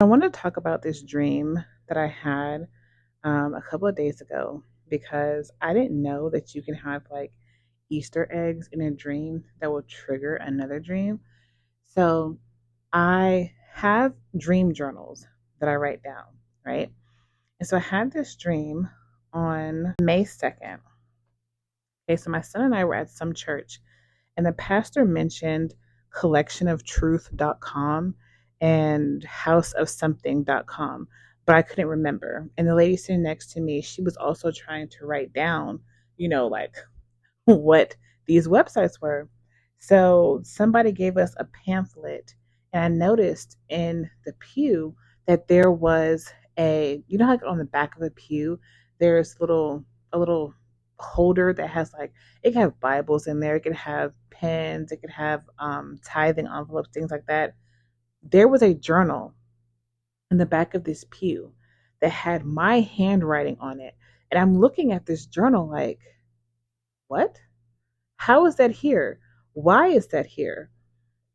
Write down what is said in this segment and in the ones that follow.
I want to talk about this dream that I had a couple of days ago because I didn't know that you can have like Easter eggs in a dream that will trigger another dream. So I have dream journals that I write down, right? And so I had this dream on May 2nd. Okay, so my son and I were at some church and the pastor mentioned collectionoftruth.com and houseofsomething.com, but I couldn't remember. And the lady sitting next to me, she was also trying to write down, like what these websites were. So somebody gave us a pamphlet, and I noticed in the pew that there was like on the back of the pew, there's a little holder that has like it could have Bibles in there, it could have pens, it could have tithing envelopes, things like that. There was a journal in the back of this pew that had my handwriting on it, and I'm looking at this journal like, what? How is that here? Why is that here?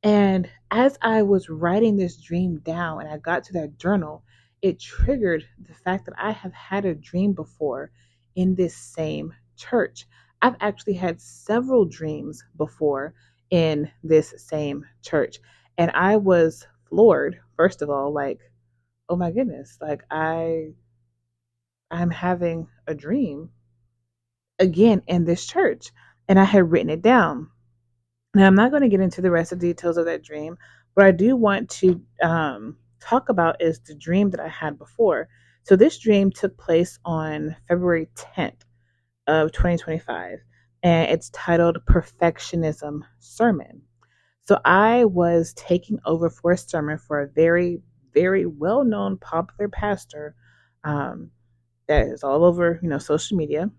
And as I was writing this dream down and I got to that journal, it triggered the fact that I have had a dream before in this same church. I've actually had several dreams before in this same church. And I was floored, first of all, like, oh my goodness, like I'm having a dream again in this church. And I had written it down. Now, I'm not going to get into the rest of the details of that dream. What I do want to talk about is the dream that I had before. So this dream took place on February 10th of 2025, and it's titled Perfectionism Sermon. So I was taking over for a sermon for a very, very well-known popular pastor um, that is all over, social media.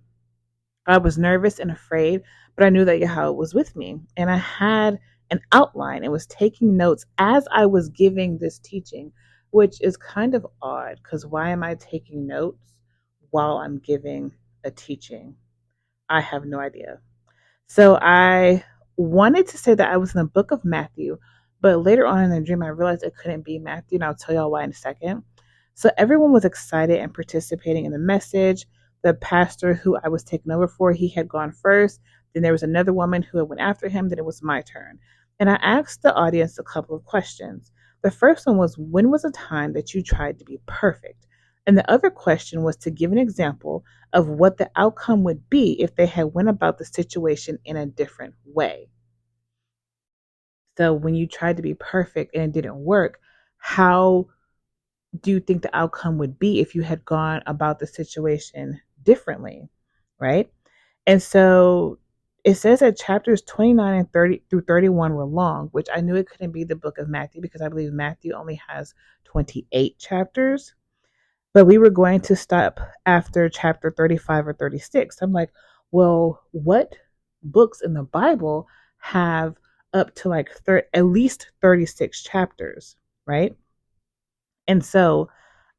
I was nervous and afraid, but I knew that Yahweh was with me. And I had an outline and was taking notes as I was giving this teaching, which is kind of odd because why am I taking notes while I'm giving a teaching? I have no idea. So I wanted to say that I was in the book of Matthew, but later on in the dream, I realized it couldn't be Matthew, and I'll tell y'all why in a second. So everyone was excited and participating in the message. The pastor who I was taking over for, he had gone first. Then there was another woman who had went after him. Then it was my turn. And I asked the audience a couple of questions. The first one was, when was a time that you tried to be perfect? And the other question was to give an example of what the outcome would be if they had went about the situation in a different way. So when you tried to be perfect and it didn't work, how do you think the outcome would be if you had gone about the situation differently, right? And so it says that chapters 29 and 30 through 31 were long, which I knew it couldn't be the book of Matthew because I believe Matthew only has 28 chapters. But we were going to stop after chapter 35 or 36. I'm like, well, what books in the Bible have up to like at least 36 chapters, right? And so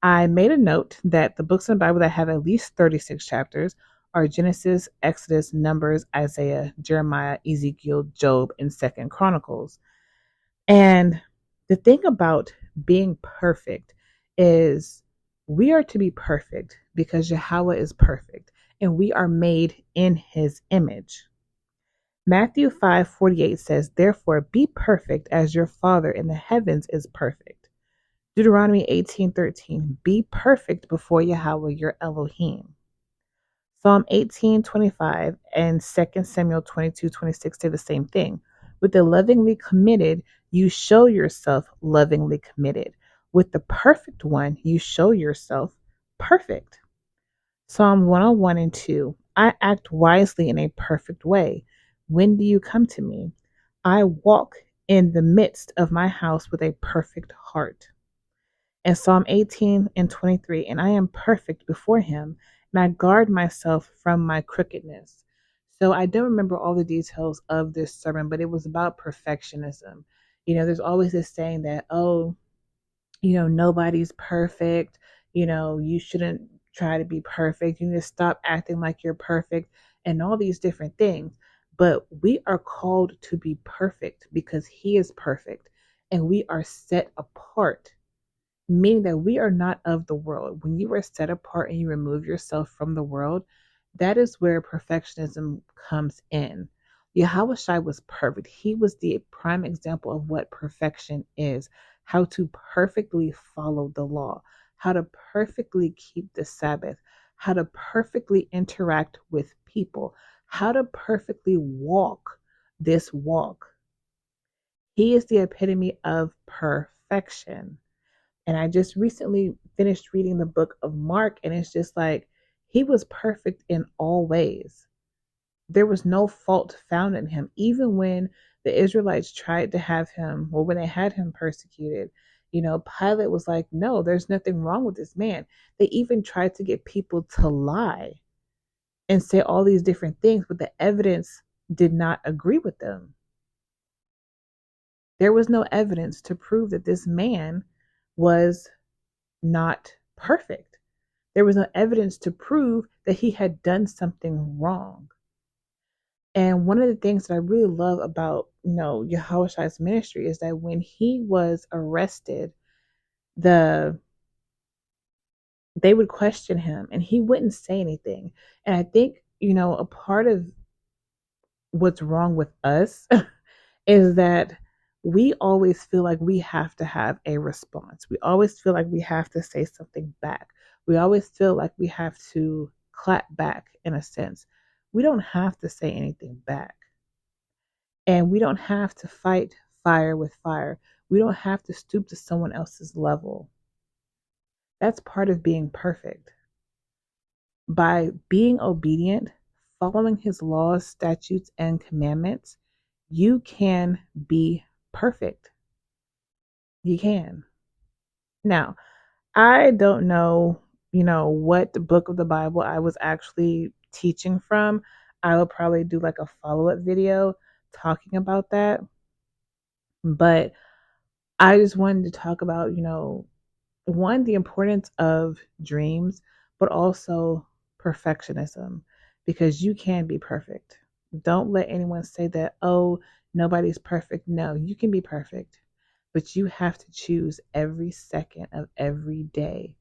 I made a note that the books in the Bible that have at least 36 chapters are Genesis, Exodus, Numbers, Isaiah, Jeremiah, Ezekiel, Job, and Second Chronicles. And the thing about being perfect is we are to be perfect because Yahweh is perfect and we are made in his image. Matthew 5:48 says, therefore be perfect as your Father in the heavens is perfect. Deuteronomy 18:13, be perfect before Yahweh your Elohim. Psalm 18:25 and 2 Samuel 22:26 say the same thing. With the lovingly committed, you show yourself lovingly committed. With the perfect one, you show yourself perfect. Psalm 101 and 2, I act wisely in a perfect way. When do you come to me? I walk in the midst of my house with a perfect heart. And Psalm 18 and 23, and I am perfect before him, and I guard myself from my crookedness. So I don't remember all the details of this sermon, but it was about perfectionism. There's always this saying that, oh, nobody's perfect. You shouldn't try to be perfect. You need to stop acting like you're perfect and all these different things. But we are called to be perfect because he is perfect and we are set apart meaning that we are not of the world. When you are set apart and you remove yourself from the world, that is where perfectionism comes in. Yahushua was perfect. He was the prime example of what perfection is, how to perfectly follow the law, how to perfectly keep the Sabbath, how to perfectly interact with people, how to perfectly walk this walk. He is the epitome of perfection. And I just recently finished reading the book of Mark, and it's just like he was perfect in all ways. There was no fault found in him, even when the Israelites tried to have him, or when they had him persecuted. Pilate was like, no, there's nothing wrong with this man. They even tried to get people to lie and say all these different things, but the evidence did not agree with them. There was no evidence to prove that this man was not perfect. There was no evidence to prove that he had done something wrong. And one of the things that I really love about, Yahushua's ministry is that when he was arrested, the they would question him and he wouldn't say anything. And I think, a part of what's wrong with us is that we always feel like we have to have a response. We always feel like we have to say something back. We always feel like we have to clap back in a sense. We don't have to say anything back. And we don't have to fight fire with fire. We don't have to stoop to someone else's level. That's part of being perfect. By being obedient, following his laws, statutes, and commandments, you can be perfect. You can. Now, I don't know, what the book of the Bible I was actually teaching from. I will probably do like a follow-up video talking about that. But I just wanted to talk about, one, the importance of dreams, but also perfectionism, because you can be perfect. Don't let anyone say that, oh, nobody's perfect. No, you can be perfect, but you have to choose every second of every day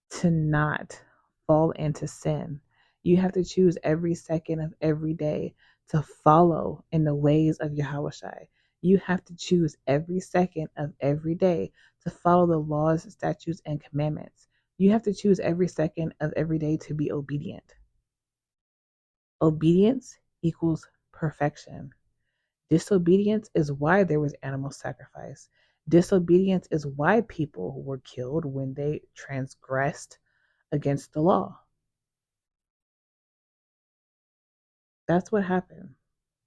to not fall into sin. You have to choose every second of every day to follow in the ways of Yahushua. You have to choose every second of every day to follow the laws, statutes, and commandments. You have to choose every second of every day to be obedient. Obedience equals perfection. Disobedience is why there was animal sacrifice. Disobedience is why people were killed when they transgressed against the law. That's what happened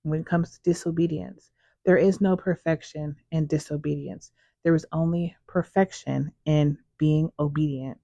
when it comes to disobedience. There is no perfection in disobedience. There is only perfection in being obedient.